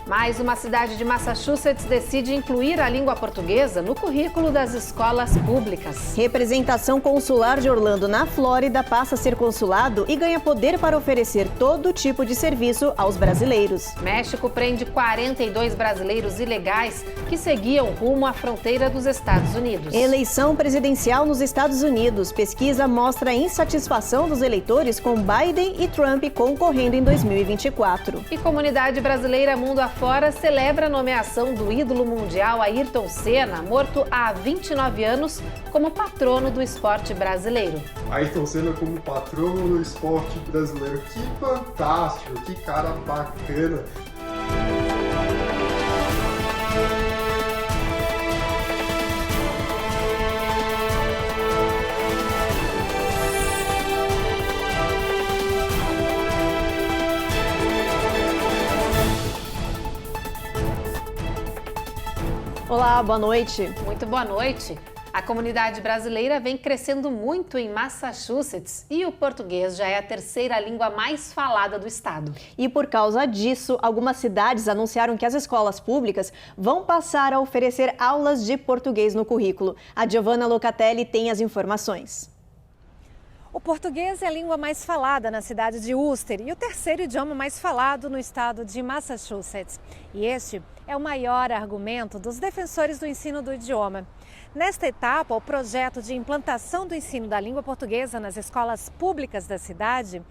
Mais uma cidade de Massachusetts decide incluir a língua portuguesa no currículo das escolas públicas. Representação consular de Orlando, na Flórida, passa a ser consulado e ganha poder para oferecer todo tipo de serviço aos brasileiros. México prende 42 brasileiros ilegais que seguiam rumo à fronteira dos Estados Unidos. Eleição presidencial nos Estados Unidos. Pesquisa mostra a insatisfação dos eleitores com Biden e Trump concorrendo em 2024. E comunidade brasileira mundo afora celebra a nomeação do ídolo mundial Ayrton Senna, morto há 29 anos, como patrono do esporte brasileiro. Ayrton Senna como patrono do esporte brasileiro. Que fantástico, que cara bacana. Olá, boa noite. Muito boa noite. A comunidade brasileira vem crescendo muito em Massachusetts e o português já é a terceira língua mais falada do estado. E por causa disso, algumas cidades anunciaram que as escolas públicas vão passar a oferecer aulas de português no currículo. A Giovanna Locatelli tem as informações. O português é a língua mais falada na cidade de Worcester e o terceiro idioma mais falado no estado de Massachusetts. E este é o maior argumento dos defensores do ensino do idioma. Nesta etapa, o projeto de implantação do ensino da língua portuguesa nas escolas públicas da cidade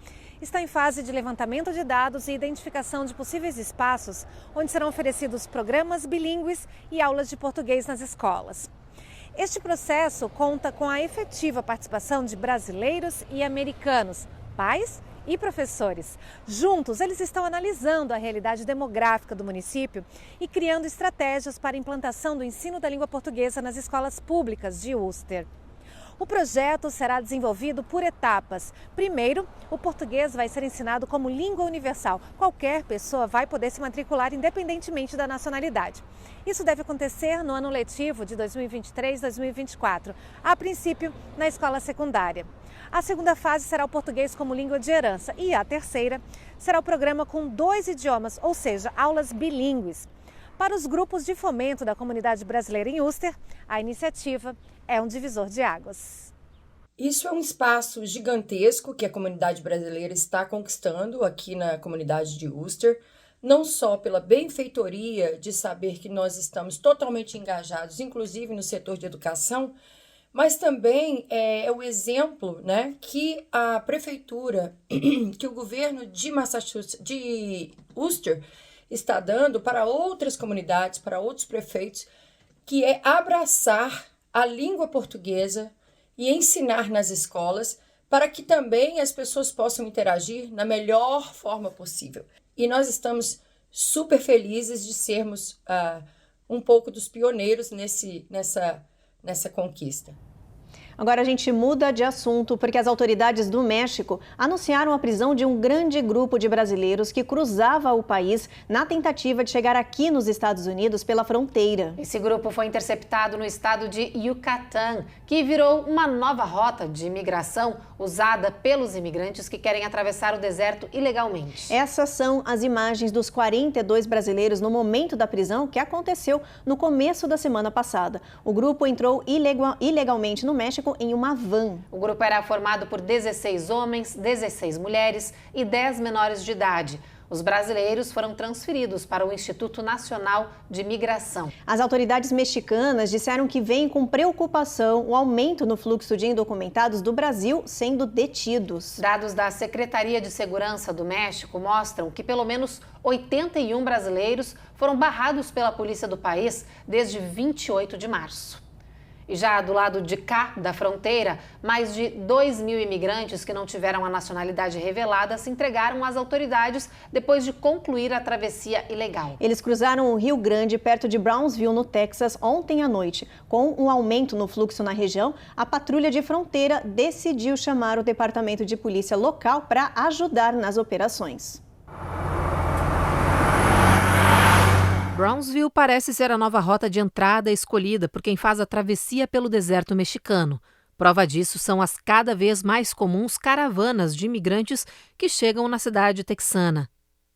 está em fase de levantamento de dados e identificação de possíveis espaços onde serão oferecidos programas bilíngues e aulas de português nas escolas. Este processo conta com a efetiva participação de brasileiros e americanos, pais e professores. Juntos, eles estão analisando a realidade demográfica do município e criando estratégias para a implantação do ensino da língua portuguesa nas escolas públicas de Worcester. O projeto será desenvolvido por etapas. Primeiro, o português vai ser ensinado como língua universal. Qualquer pessoa vai poder se matricular independentemente da nacionalidade. Isso deve acontecer no ano letivo de 2023-2024, a princípio na escola secundária. A segunda fase será o português como língua de herança e a terceira será o programa com 2 idiomas, ou seja, aulas bilíngues. Para os grupos de fomento da comunidade brasileira em Worcester, a iniciativa é um divisor de águas. Isso é um espaço gigantesco que a comunidade brasileira está conquistando aqui na comunidade de Worcester, não só pela benfeitoria de saber que nós estamos totalmente engajados, inclusive no setor de educação, mas também é o exemplo, né, que a prefeitura, que o governo de Massachusetts, de Worcester, está dando para outras comunidades, para outros prefeitos, que é abraçar a língua portuguesa e ensinar nas escolas para que também as pessoas possam interagir na melhor forma possível. E nós estamos super felizes de sermos um pouco dos pioneiros nessa conquista. Agora a gente muda de assunto porque as autoridades do México anunciaram a prisão de um grande grupo de brasileiros que cruzava o país na tentativa de chegar aqui nos Estados Unidos pela fronteira. Esse grupo foi interceptado no estado de Yucatán, que virou uma nova rota de imigração usada pelos imigrantes que querem atravessar o deserto ilegalmente. Essas são as imagens dos 42 brasileiros no momento da prisão que aconteceu no começo da semana passada. O grupo entrou ilegalmente no México em uma van. O grupo era formado por 16 homens, 16 mulheres e 10 menores de idade. Os brasileiros foram transferidos para o Instituto Nacional de Imigração. As autoridades mexicanas disseram que veem com preocupação o aumento no fluxo de indocumentados do Brasil sendo detidos. Dados da Secretaria de Segurança do México mostram que pelo menos 81 brasileiros foram barrados pela polícia do país desde 28 de março. E já do lado de cá da fronteira, mais de 2.000 imigrantes que não tiveram a nacionalidade revelada se entregaram às autoridades depois de concluir a travessia ilegal. Eles cruzaram o Rio Grande, perto de Brownsville, no Texas, ontem à noite. Com um aumento no fluxo na região, a patrulha de fronteira decidiu chamar o departamento de polícia local para ajudar nas operações. Brownsville parece ser a nova rota de entrada escolhida por quem faz a travessia pelo deserto mexicano. Prova disso são as cada vez mais comuns caravanas de imigrantes que chegam na cidade texana.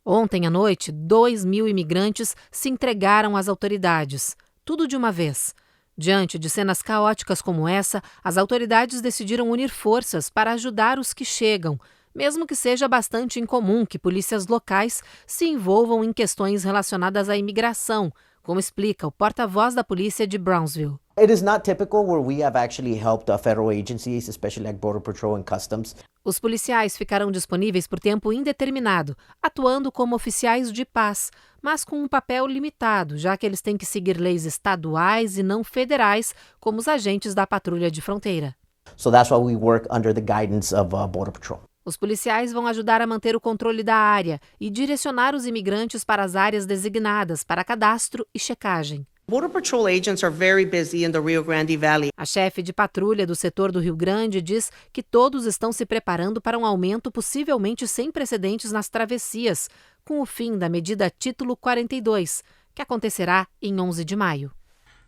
Ontem à noite, 2.000 imigrantes se entregaram às autoridades, tudo de uma vez. Diante de cenas caóticas como essa, as autoridades decidiram unir forças para ajudar os que chegam, mesmo que seja bastante incomum que polícias locais se envolvam em questões relacionadas à imigração, como explica o porta-voz da polícia de Brownsville. It is not typical where we have actually helped federal agencies, especially like Border Patrol and Customs. Os policiais ficarão disponíveis por tempo indeterminado, atuando como oficiais de paz, mas com um papel limitado, já que eles têm que seguir leis estaduais e não federais, como os agentes da patrulha de fronteira. So that's why we work under the guidance of Border Patrol. Os policiais vão ajudar a manter o controle da área e direcionar os imigrantes para as áreas designadas para cadastro e checagem. Border Patrol agents are very busy in the Rio Grande Valley. A chefe de patrulha do setor do Rio Grande diz que todos estão se preparando para um aumento possivelmente sem precedentes nas travessias, com o fim da medida Título 42, que acontecerá em 11 de maio.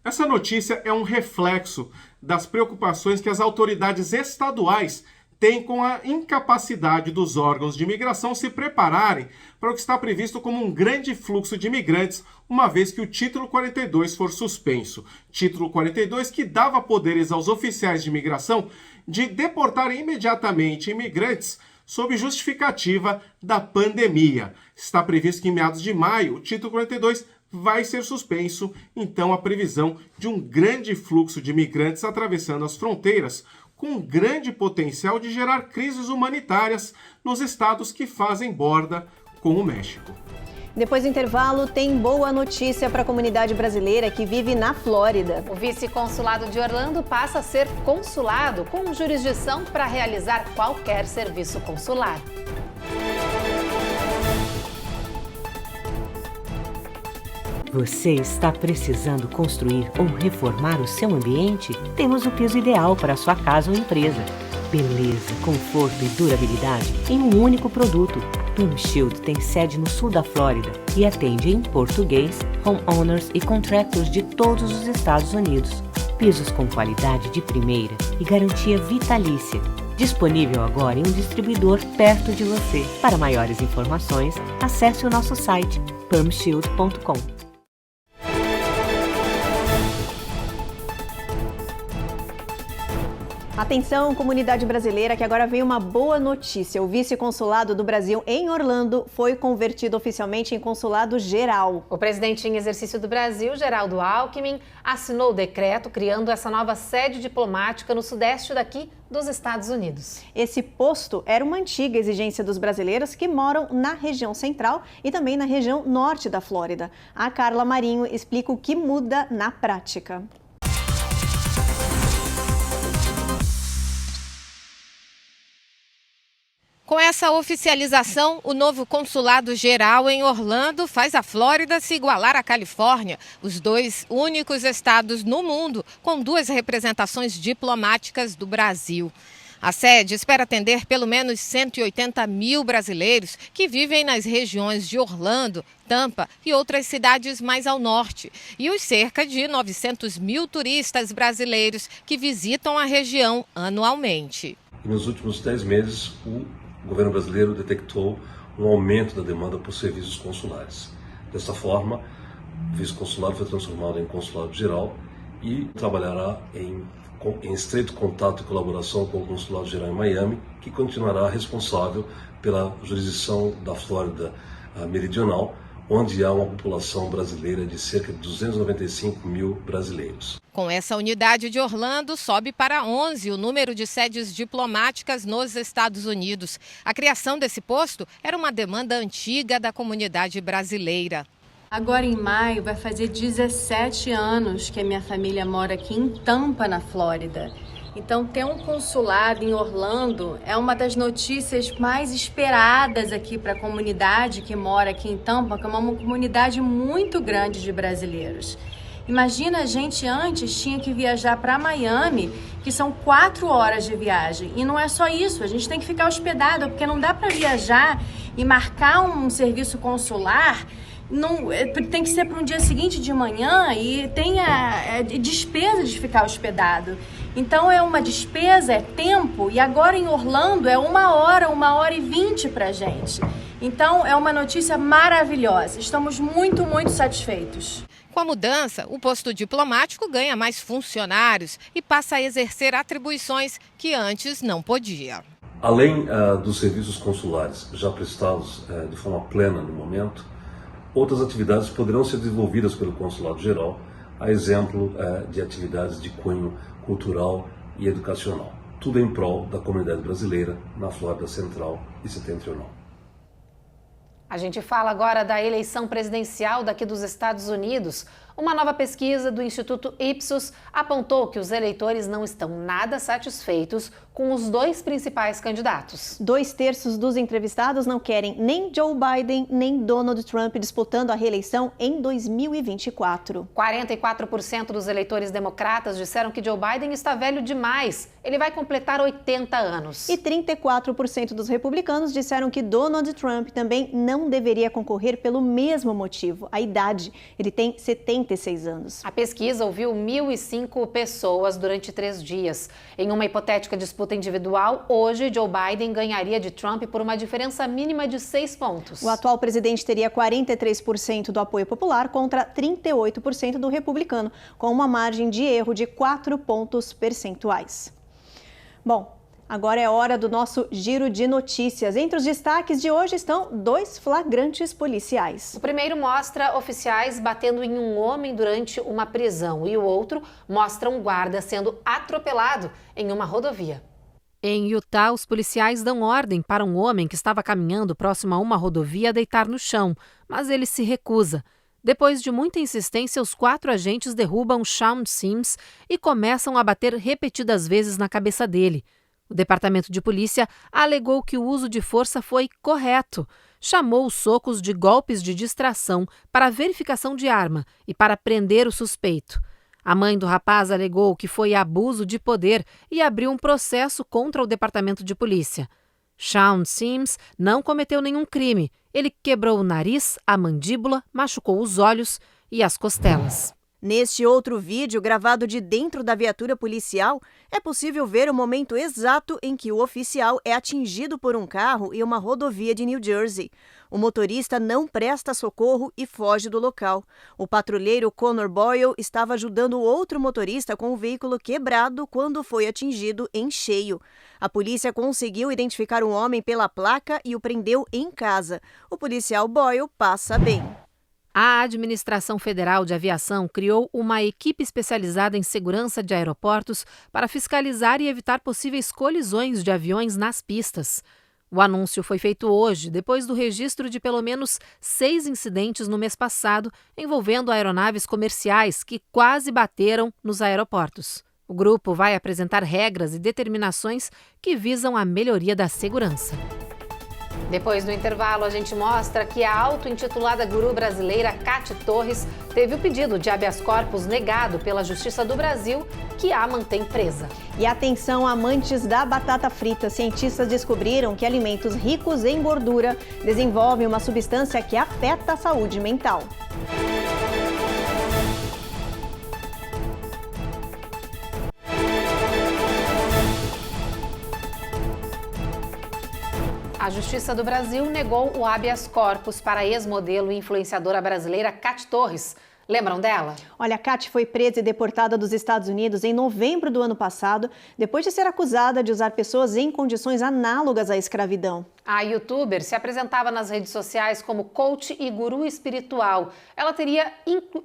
Essa notícia é um reflexo das preocupações que as autoridades estaduais têm com a incapacidade dos órgãos de imigração se prepararem para o que está previsto como um grande fluxo de imigrantes, uma vez que o Título 42 for suspenso. Título 42 que dava poderes aos oficiais de imigração de deportarem imediatamente imigrantes sob justificativa da pandemia. Está previsto que em meados de maio o Título 42 vai ser suspenso, então a previsão de um grande fluxo de imigrantes atravessando as fronteiras, com grande potencial de gerar crises humanitárias nos estados que fazem borda com o México. Depois do intervalo, tem boa notícia para a comunidade brasileira que vive na Flórida. O vice-consulado de Orlando passa a ser consulado, com jurisdição para realizar qualquer serviço consular. Você está precisando construir ou reformar o seu ambiente? Temos o piso ideal para a sua casa ou empresa. Beleza, conforto e durabilidade em um único produto. PermShield tem sede no sul da Flórida e atende em português, homeowners e contractors de todos os Estados Unidos. Pisos com qualidade de primeira e garantia vitalícia. Disponível agora em um distribuidor perto de você. Para maiores informações, acesse o nosso site permshield.com. Atenção, comunidade brasileira, que agora vem uma boa notícia. O vice-consulado do Brasil em Orlando foi convertido oficialmente em consulado geral. O presidente em exercício do Brasil, Geraldo Alckmin, assinou o decreto criando essa nova sede diplomática no sudeste daqui dos Estados Unidos. Esse posto era uma antiga exigência dos brasileiros que moram na região central e também na região norte da Flórida. A Carla Marinho explica o que muda na prática. Com essa oficialização, o novo consulado geral em Orlando faz a Flórida se igualar à Califórnia, os dois únicos estados no mundo com duas representações diplomáticas do Brasil. A sede espera atender pelo menos 180 mil brasileiros que vivem nas regiões de Orlando, Tampa e outras cidades mais ao norte, e os cerca de 900 mil turistas brasileiros que visitam a região anualmente. Nos últimos 10 meses, o governo brasileiro detectou um aumento da demanda por serviços consulares. Dessa forma, o vice-consulado foi transformado em consulado geral e trabalhará em estreito contato e colaboração com o consulado geral em Miami, que continuará responsável pela jurisdição da Flórida meridional, onde há uma população brasileira de cerca de 295 mil brasileiros. Com essa unidade de Orlando, sobe para 11 o número de sedes diplomáticas nos Estados Unidos. A criação desse posto era uma demanda antiga da comunidade brasileira. Agora em maio vai fazer 17 anos que a minha família mora aqui em Tampa, na Flórida. Então, ter um consulado em Orlando é uma das notícias mais esperadas aqui para a comunidade que mora aqui em Tampa, que é uma comunidade muito grande de brasileiros. Imagina, a gente antes tinha que viajar para Miami, que são 4 horas de viagem. E não é só isso, a gente tem que ficar hospedado, porque não dá para viajar e marcar um serviço consular. Não, tem que ser para um dia seguinte de manhã e tem a despesa de ficar hospedado. Então é uma despesa, é tempo, e agora em Orlando é 1 hora, 1 hora e 20 pra gente. Então, é uma notícia maravilhosa. Estamos muito, muito satisfeitos. Com a mudança, o posto diplomático ganha mais funcionários e passa a exercer atribuições que antes não podia. Além dos serviços consulares já prestados de forma plena no momento, outras atividades poderão ser desenvolvidas pelo Consulado Geral, a exemplo de atividades de cunho cultural e educacional. Tudo em prol da comunidade brasileira na Flórida Central e Setentrional. A gente fala agora da eleição presidencial daqui dos Estados Unidos. Uma nova pesquisa do Instituto Ipsos apontou que os eleitores não estão nada satisfeitos com os dois principais candidatos. 2/3 dos entrevistados não querem nem Joe Biden nem Donald Trump disputando a reeleição em 2024. 44% dos eleitores democratas disseram que Joe Biden está velho demais. Ele vai completar 80 anos. E 34% dos republicanos disseram que Donald Trump também não deveria concorrer pelo mesmo motivo, a idade. Ele tem 76 anos. A pesquisa ouviu 1.005 pessoas durante 3 dias. Em uma hipotética disputa individual, hoje Joe Biden ganharia de Trump por uma diferença mínima de 6 pontos. O atual presidente teria 43% do apoio popular contra 38% do republicano, com uma margem de erro de 4 pontos percentuais. Bom, agora é hora do nosso giro de notícias. Entre os destaques de hoje estão 2 flagrantes policiais. O primeiro mostra oficiais batendo em um homem durante uma prisão e o outro mostra um guarda sendo atropelado em uma rodovia. Em Utah, os policiais dão ordem para um homem que estava caminhando próximo a uma rodovia deitar no chão, mas ele se recusa. Depois de muita insistência, os 4 agentes derrubam Shawn Sims e começam a bater repetidas vezes na cabeça dele. O Departamento de Polícia alegou que o uso de força foi correto. Chamou os socos de golpes de distração para verificação de arma e para prender o suspeito. A mãe do rapaz alegou que foi abuso de poder e abriu um processo contra o Departamento de Polícia. Shawn Sims não cometeu nenhum crime. Ele quebrou o nariz, a mandíbula, machucou os olhos e as costelas. Neste outro vídeo, gravado de dentro da viatura policial, é possível ver o momento exato em que o oficial é atingido por um carro em uma rodovia de New Jersey. O motorista não presta socorro e foge do local. O patrulheiro Connor Boyle estava ajudando outro motorista com o veículo quebrado quando foi atingido em cheio. A polícia conseguiu identificar o homem pela placa e o prendeu em casa. O policial Boyle passa bem. A Administração Federal de Aviação criou uma equipe especializada em segurança de aeroportos para fiscalizar e evitar possíveis colisões de aviões nas pistas. O anúncio foi feito hoje, depois do registro de pelo menos 6 incidentes no mês passado envolvendo aeronaves comerciais que quase bateram nos aeroportos. O grupo vai apresentar regras e determinações que visam a melhoria da segurança. Depois do intervalo, a gente mostra que a auto-intitulada guru brasileira Cate Torres teve o pedido de habeas corpus negado pela Justiça do Brasil, que a mantém presa. E atenção, amantes da batata frita, cientistas descobriram que alimentos ricos em gordura desenvolvem uma substância que afeta a saúde mental. A Justiça do Brasil negou o habeas corpus para a ex-modelo e influenciadora brasileira Cate Torres. Lembram dela? Olha, a Cate foi presa e deportada dos Estados Unidos em novembro do ano passado, depois de ser acusada de usar pessoas em condições análogas à escravidão. A youtuber se apresentava nas redes sociais como coach e guru espiritual. Ela teria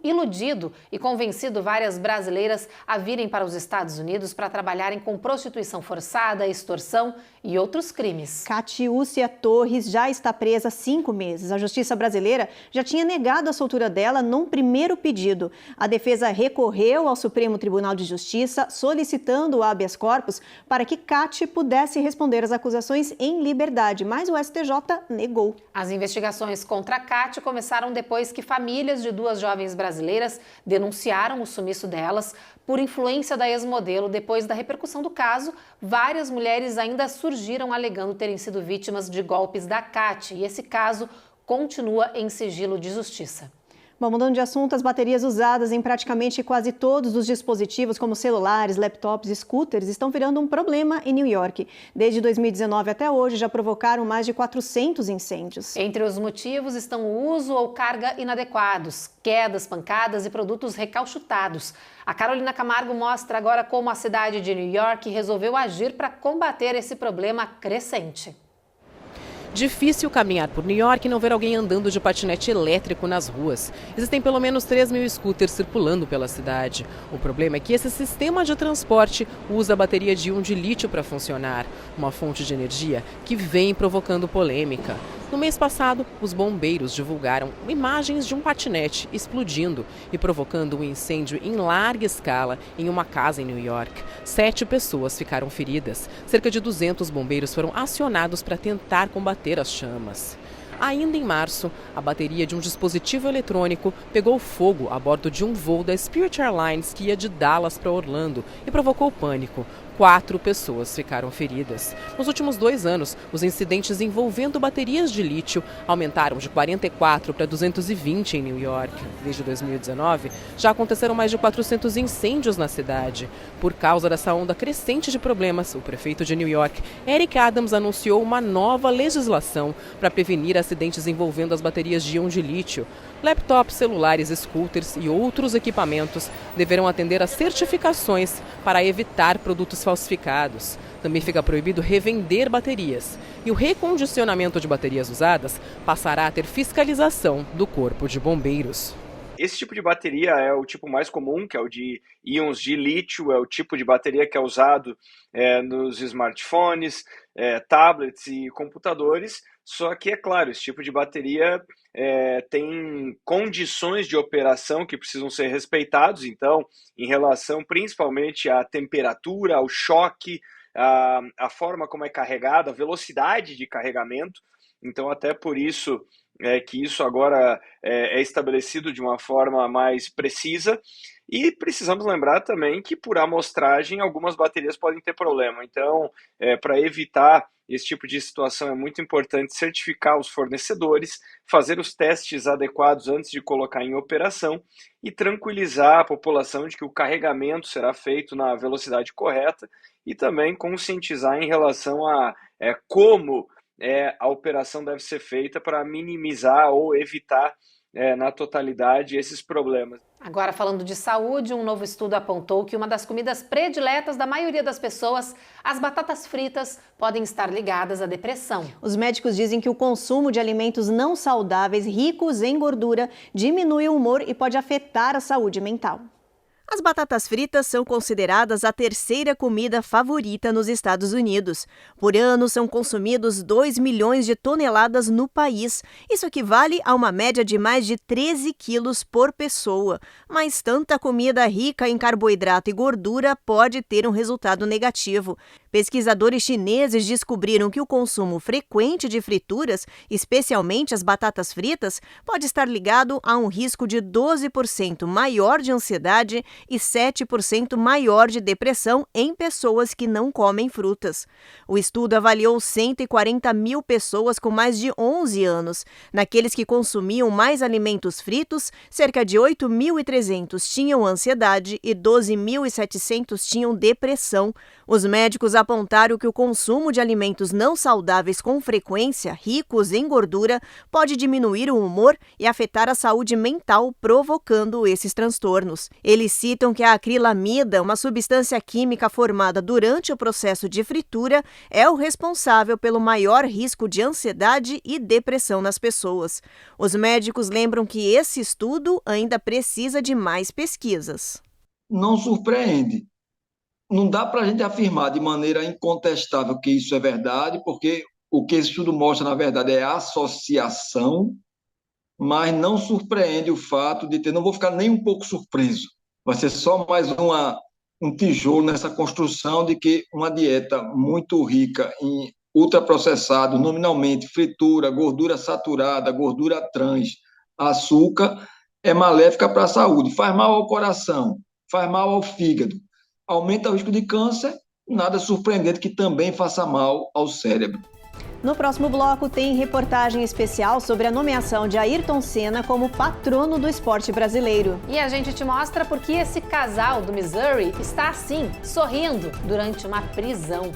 iludido e convencido várias brasileiras a virem para os Estados Unidos para trabalharem com prostituição forçada, extorsão e outros crimes. Catiúcia Torres já está presa há 5 meses. A Justiça brasileira já tinha negado a soltura dela num primeiro pedido. A defesa recorreu ao Supremo Tribunal de Justiça, solicitando o habeas corpus para que Cate pudesse responder às acusações em liberdade, mas o STJ negou. As investigações contra a Cate começaram depois que famílias de 2 jovens brasileiras denunciaram o sumiço delas por influência da ex-modelo. Depois da repercussão do caso, várias mulheres ainda surgiram alegando terem sido vítimas de golpes da Cate, e esse caso continua em sigilo de justiça. Bom, mudando de assunto, as baterias usadas em praticamente quase todos os dispositivos, como celulares, laptops e scooters, estão virando um problema em New York. Desde 2019 até hoje, já provocaram mais de 400 incêndios. Entre os motivos estão o uso ou carga inadequados, quedas, pancadas e produtos recalchutados. A Carolina Camargo mostra agora como a cidade de New York resolveu agir para combater esse problema crescente. Difícil caminhar por New York e não ver alguém andando de patinete elétrico nas ruas. Existem pelo menos 3.000 scooters circulando pela cidade. O problema é que esse sistema de transporte usa a bateria de íon de lítio para funcionar, uma fonte de energia que vem provocando polêmica. No mês passado, os bombeiros divulgaram imagens de um patinete explodindo e provocando um incêndio em larga escala em uma casa em New York. 7 pessoas ficaram feridas. Cerca de 200 bombeiros foram acionados para tentar combater as chamas. Ainda em março, a bateria de um dispositivo eletrônico pegou fogo a bordo de um voo da Spirit Airlines que ia de Dallas para Orlando e provocou pânico. 4 pessoas ficaram feridas. Nos últimos 2 anos, os incidentes envolvendo baterias de lítio aumentaram de 44 para 220 em New York. Desde 2019, já aconteceram mais de 400 incêndios na cidade. Por causa dessa onda crescente de problemas, o prefeito de New York, Eric Adams, anunciou uma nova legislação para prevenir acidentes envolvendo as baterias de íon de lítio. Laptops, celulares, scooters e outros equipamentos deverão atender a certificações para evitar produtos falsificados. Também fica proibido revender baterias. E o recondicionamento de baterias usadas passará a ter fiscalização do Corpo de Bombeiros. Esse tipo de bateria é o tipo mais comum, que é o de íons de lítio, é o tipo de bateria que é usado nos smartphones, tablets e computadores. Só que, é claro, esse tipo de bateria tem condições de operação que precisam ser respeitados. Então, em relação principalmente à temperatura, ao choque, a forma como é carregada, a velocidade de carregamento. Então, até por isso que isso agora é estabelecido de uma forma mais precisa. E precisamos lembrar também que, por amostragem, algumas baterias podem ter problema. Então, para evitar esse tipo de situação, é muito importante certificar os fornecedores, fazer os testes adequados antes de colocar em operação e tranquilizar a população de que o carregamento será feito na velocidade correta e também conscientizar em relação a como a operação deve ser feita para minimizar ou evitar na totalidade esses problemas. Agora, falando de saúde, um novo estudo apontou que uma das comidas prediletas da maioria das pessoas, as batatas fritas, podem estar ligadas à depressão. Os médicos dizem que o consumo de alimentos não saudáveis, ricos em gordura, diminui o humor e pode afetar a saúde mental. As batatas fritas são consideradas a terceira comida favorita nos Estados Unidos. Por ano, são consumidos 2 milhões de toneladas no país. Isso equivale a uma média de mais de 13 quilos por pessoa. Mas tanta comida rica em carboidrato e gordura pode ter um resultado negativo. Pesquisadores chineses descobriram que o consumo frequente de frituras, especialmente as batatas fritas, pode estar ligado a um risco de 12% maior de ansiedade e 7% maior de depressão em pessoas que não comem frutas. O estudo avaliou 140 mil pessoas com mais de 11 anos. Naqueles que consumiam mais alimentos fritos, cerca de 8.300 tinham ansiedade e 12.700 tinham depressão. Os médicos apontaram que o consumo de alimentos não saudáveis com frequência, ricos em gordura, pode diminuir o humor e afetar a saúde mental, provocando esses transtornos. Eles citam que a acrilamida, uma substância química formada durante o processo de fritura, é o responsável pelo maior risco de ansiedade e depressão nas pessoas. Os médicos lembram que esse estudo ainda precisa de mais pesquisas. Não surpreende. Não dá para a gente afirmar de maneira incontestável que isso é verdade, porque o que esse estudo mostra, na verdade, é a associação, mas não surpreende o fato de ter... Não vou ficar nem um pouco surpreso. Vai ser só mais um tijolo nessa construção de que uma dieta muito rica em ultraprocessado, nominalmente fritura, gordura saturada, gordura trans, açúcar, é maléfica para a saúde. Faz mal ao coração, faz mal ao fígado, aumenta o risco de câncer, nada surpreendente que também faça mal ao cérebro. No próximo bloco tem reportagem especial sobre a nomeação de Ayrton Senna como patrono do esporte brasileiro. E a gente te mostra por que esse casal do Missouri está assim, sorrindo, durante uma prisão.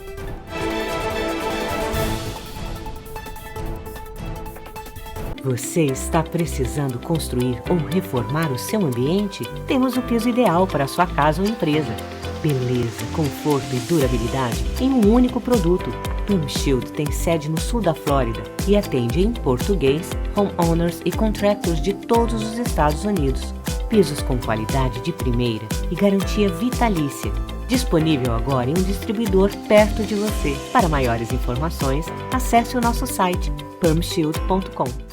Você está precisando construir ou reformar o seu ambiente? Temos o piso ideal para a sua casa ou empresa. Beleza, conforto e durabilidade em um único produto. PlumShield tem sede no sul da Flórida e atende em português, homeowners e contractors de todos os Estados Unidos. Pisos com qualidade de primeira e garantia vitalícia. Disponível agora em um distribuidor perto de você. Para maiores informações, acesse o nosso site plumshield.com.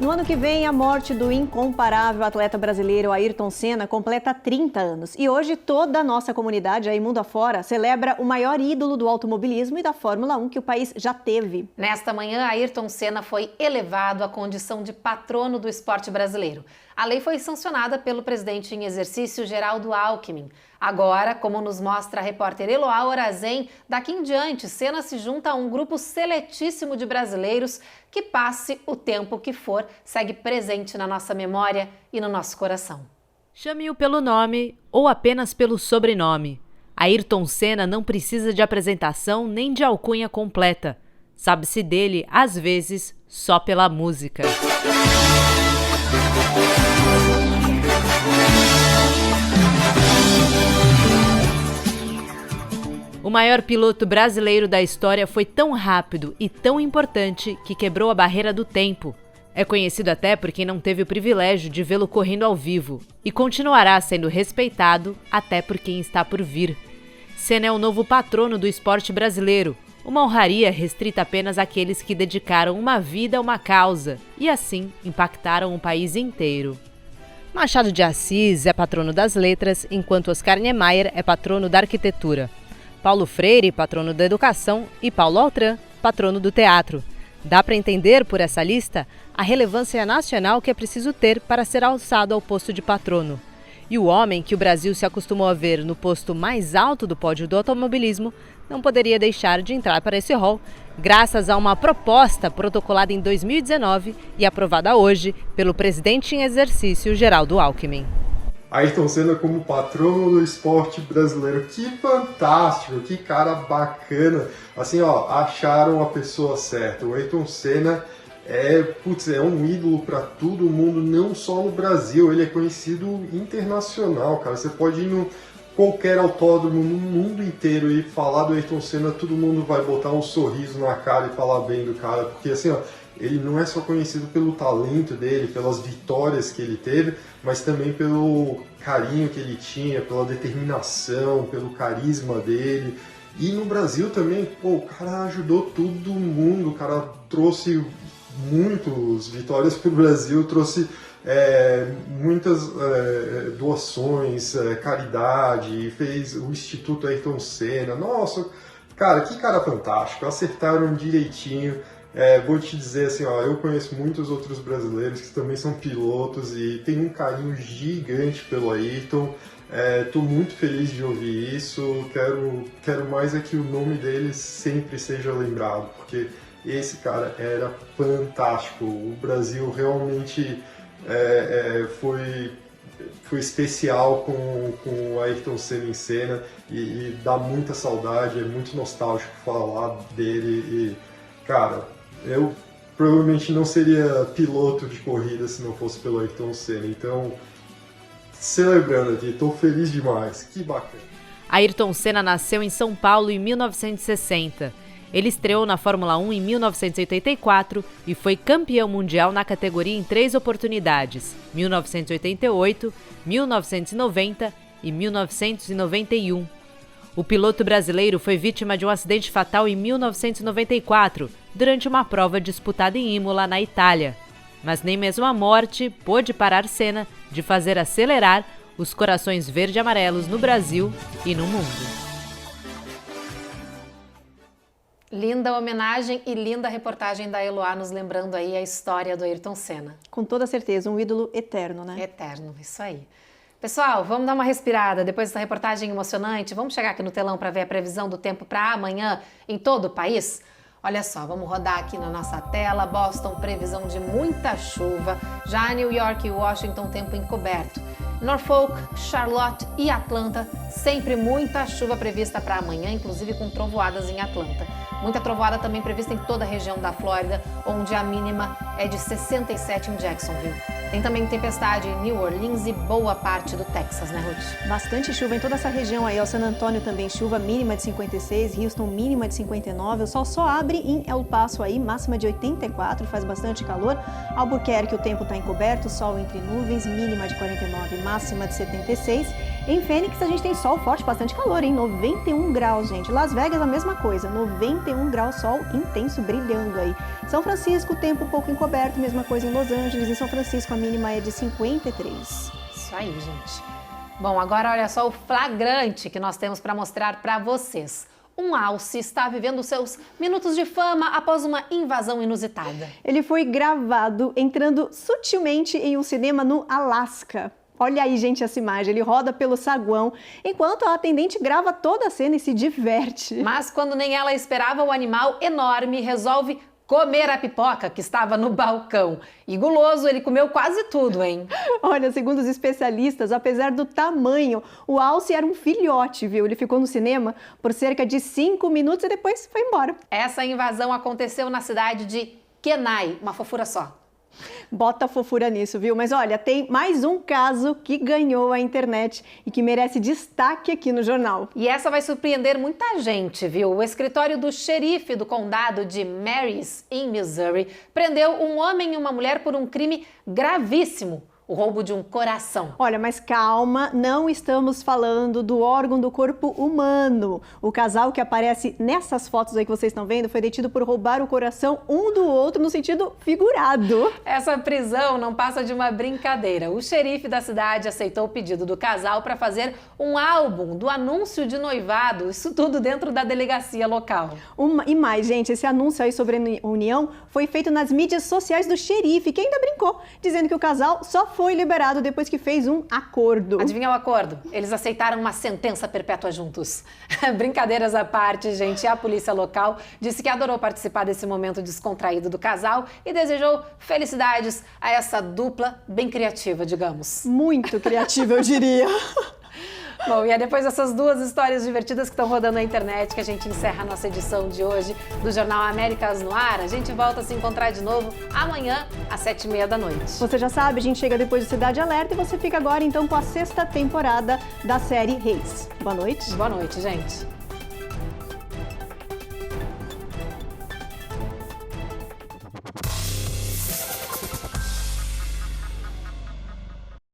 No ano que vem, a morte do incomparável atleta brasileiro Ayrton Senna completa 30 anos. E hoje toda a nossa comunidade, aí mundo afora, celebra o maior ídolo do automobilismo e da Fórmula 1 que o país já teve. Nesta manhã, Ayrton Senna foi elevado à condição de patrono do esporte brasileiro. A lei foi sancionada pelo presidente em exercício, Geraldo Alckmin. Agora, como nos mostra a repórter Eloá Orazem, daqui em diante, Senna se junta a um grupo seletíssimo de brasileiros que, passe o tempo que for, segue presente na nossa memória e no nosso coração. Chame-o pelo nome ou apenas pelo sobrenome. Ayrton Senna não precisa de apresentação nem de alcunha completa. Sabe-se dele, às vezes, só pela música. O maior piloto brasileiro da história foi tão rápido e tão importante que quebrou a barreira do tempo. É conhecido até por quem não teve o privilégio de vê-lo correndo ao vivo e continuará sendo respeitado até por quem está por vir. Senna é o novo patrono do esporte brasileiro, uma honraria restrita apenas àqueles que dedicaram uma vida a uma causa e assim impactaram o país inteiro. Machado de Assis é patrono das letras, enquanto Oscar Niemeyer é patrono da arquitetura. Paulo Freire, patrono da educação, e Paulo Altran, patrono do teatro. Dá para entender, por essa lista, a relevância nacional que é preciso ter para ser alçado ao posto de patrono. E o homem que o Brasil se acostumou a ver no posto mais alto do pódio do automobilismo não poderia deixar de entrar para esse rol, graças a uma proposta protocolada em 2019 e aprovada hoje pelo presidente em exercício, Geraldo Alckmin. Ayrton Senna como patrono do esporte brasileiro. Que fantástico, que cara bacana. Assim, ó, acharam a pessoa certa. O Ayrton Senna é um ídolo para todo mundo, não só no Brasil. Ele é conhecido internacional, cara. Você pode ir no qualquer autódromo no mundo inteiro e falar do Ayrton Senna, todo mundo vai botar um sorriso na cara e falar bem do cara. Porque assim, ó, ele não é só conhecido pelo talento dele, pelas vitórias que ele teve, mas também pelo carinho que ele tinha, pela determinação, pelo carisma dele. E no Brasil também, o cara ajudou todo mundo, o cara trouxe muitas vitórias para o Brasil, trouxe muitas doações, caridade, fez o Instituto Ayrton Senna. Nossa, cara, que cara fantástico, acertaram direitinho. Vou te dizer assim, ó, eu conheço muitos outros brasileiros que também são pilotos e tem um carinho gigante pelo Ayrton. Estou muito feliz de ouvir isso. Quero mais é que o nome dele sempre seja lembrado, porque esse cara era fantástico. O Brasil realmente foi especial com o Ayrton Senna em cena e dá muita saudade, é muito nostálgico falar dele e, cara, eu provavelmente não seria piloto de corrida se não fosse pelo Ayrton Senna, então, celebrando aqui, estou feliz demais, que bacana. Ayrton Senna nasceu em São Paulo em 1960. Ele estreou na Fórmula 1 em 1984 e foi campeão mundial na categoria em 3 oportunidades, 1988, 1990 e 1991. O piloto brasileiro foi vítima de um acidente fatal em 1994, durante uma prova disputada em Imola, na Itália. Mas nem mesmo a morte pôde parar Senna de fazer acelerar os corações verde e amarelos no Brasil e no mundo. Linda homenagem e linda reportagem da Eloá nos lembrando aí a história do Ayrton Senna. Com toda certeza, um ídolo eterno, né? Eterno, isso aí. Pessoal, vamos dar uma respirada depois dessa reportagem emocionante. Vamos chegar aqui no telão para ver a previsão do tempo para amanhã em todo o país? Olha só, vamos rodar aqui na nossa tela. Boston, previsão de muita chuva. Já New York e Washington, tempo encoberto. Norfolk, Charlotte e Atlanta, sempre muita chuva prevista para amanhã, inclusive com trovoadas em Atlanta. Muita trovoada também prevista em toda a região da Flórida, onde a mínima é de 67 em Jacksonville. Tem também tempestade em New Orleans e boa parte do Texas, né, Ruth? Bastante chuva em toda essa região aí. San Antônio também chuva, mínima de 56, Houston mínima de 59. O sol só abre em El Paso aí, máxima de 84, faz bastante calor. Albuquerque, o tempo está encoberto, sol entre nuvens, mínima de 49, máxima de 76. Em Phoenix a gente tem sol forte, bastante calor, hein? 91 graus, gente. Las Vegas a mesma coisa, 91 graus, sol intenso brilhando aí. São Francisco, tempo um pouco encoberto, mesma coisa em Los Angeles. Em São Francisco a mínima é de 53. Isso aí, gente. Bom, agora olha só o flagrante que nós temos para mostrar para vocês. Um alce está vivendo seus minutos de fama após uma invasão inusitada. Ele foi gravado entrando sutilmente em um cinema no Alasca. Olha aí, gente, essa imagem. Ele roda pelo saguão, enquanto a atendente grava toda a cena e se diverte. Mas quando nem ela esperava, o animal enorme resolve comer a pipoca que estava no balcão. E guloso, ele comeu quase tudo, hein? Olha, segundo os especialistas, apesar do tamanho, o alce era um filhote, viu? Ele ficou no cinema por cerca de 5 minutos e depois foi embora. Essa invasão aconteceu na cidade de Kenai, uma fofura só. Bota fofura nisso, viu? Mas olha, tem mais um caso que ganhou a internet e que merece destaque aqui no jornal. E essa vai surpreender muita gente, viu? O escritório do xerife do condado de Marys, em Missouri, prendeu um homem e uma mulher por um crime gravíssimo. O roubo de um coração. Olha, mas calma, não estamos falando do órgão do corpo humano. O casal que aparece nessas fotos aí que vocês estão vendo foi detido por roubar o coração um do outro no sentido figurado. Essa prisão não passa de uma brincadeira. O xerife da cidade aceitou o pedido do casal para fazer um álbum do anúncio de noivado, isso tudo dentro da delegacia local. E mais, gente, esse anúncio aí sobre a união foi feito nas mídias sociais do xerife, que ainda brincou, dizendo que o casal só foi liberado depois que fez um acordo. Adivinha o acordo? Eles aceitaram uma sentença perpétua juntos. Brincadeiras à parte, gente. A polícia local disse que adorou participar desse momento descontraído do casal e desejou felicidades a essa dupla bem criativa, digamos. Muito criativa, eu diria. Bom, e é depois dessas duas histórias divertidas que estão rodando na internet que a gente encerra a nossa edição de hoje do Jornal Américas no Ar. A gente volta a se encontrar de novo amanhã, às 7h30 da noite. Você já sabe, a gente chega depois do Cidade Alerta e você fica agora, então, com a 6ª temporada da série Reis. Boa noite. Boa noite, gente.